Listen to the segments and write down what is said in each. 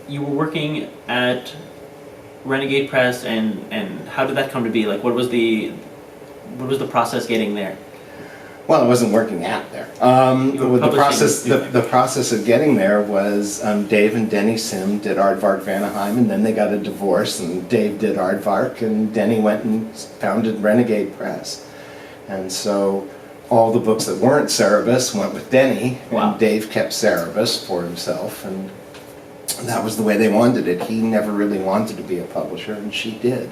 you were working at Renegade Press, and how did that come to be? Like, what was the process getting there? Well, I wasn't working at there. The process of getting there was Dave and Deni Sim did Aardvark-Vanaheim, and then they got a divorce, and Dave did Aardvark, and Deni went and founded Renegade Press. And so all the books that weren't Cerebus went with Deni, and Dave kept Cerebus for himself, and that was the way they wanted it. He never really wanted to be a publisher, and she did.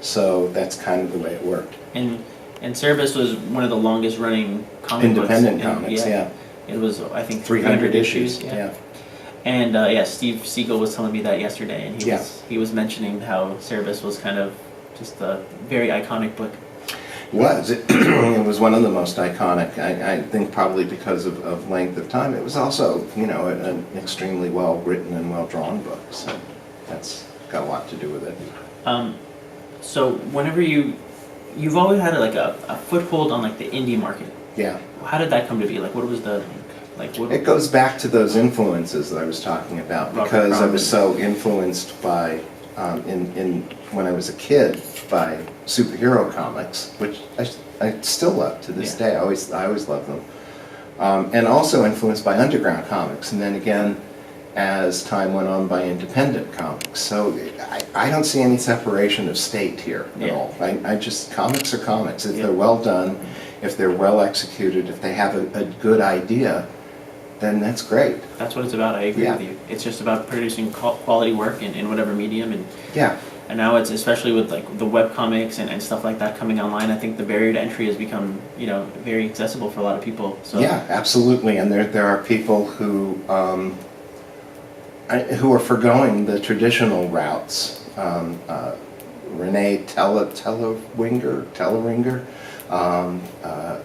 So that's kind of the way it worked. And Cerebus was one of the longest running comic independent books. comics, yeah. It was, I think, 300 issues. Yeah. And Steve Siegel was telling me that yesterday, and he was mentioning how Cerebus was kind of just a very iconic book. It was one of the most iconic. I think probably because of length of time. It was also, an extremely well written and well drawn book. So that's got a lot to do with it. So whenever you've always had like a foothold on like the indie market. Yeah. How did that come to be? Like, what was the It goes back to those influences that I was talking about, because I was so influenced by when I was a kid by superhero comics, which I still love to this day. I always love them, and also influenced by underground comics, and then again, as time went on, by independent comics. So I don't see any separation of state here at all. Comics are comics. If they're well done, if they're well executed, if they have a good idea, then that's great. That's what it's about. I agree with you. It's just about producing quality work in whatever medium. And now it's, especially with like the web comics and stuff like that coming online, I think the barrier to entry has become, very accessible for a lot of people. So. Yeah, absolutely. And there are people who are forgoing the traditional routes. Renee Telleringer,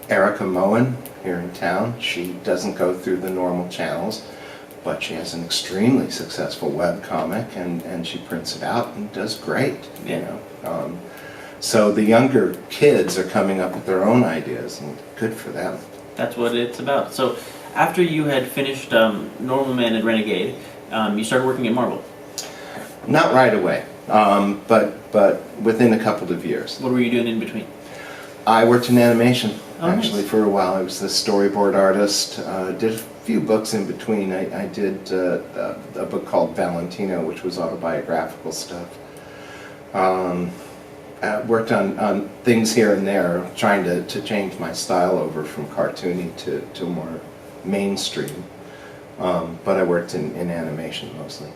Erica Moen here in town. She doesn't go through the normal channels, but she has an extremely successful web comic, and she prints it out and does great. So the younger kids are coming up with their own ideas, and good for them. That's what it's about. So after you had finished Normal Man and Renegade, you started working at Marvel. Not right away, but within a couple of years. What were you doing in between? I worked in animation, actually, nice. for a while. I was the storyboard artist, did a few books in between. I did a book called Valentino, which was autobiographical stuff. I worked on things here and there, trying to change my style over from cartoony to more mainstream. But I worked in animation mostly.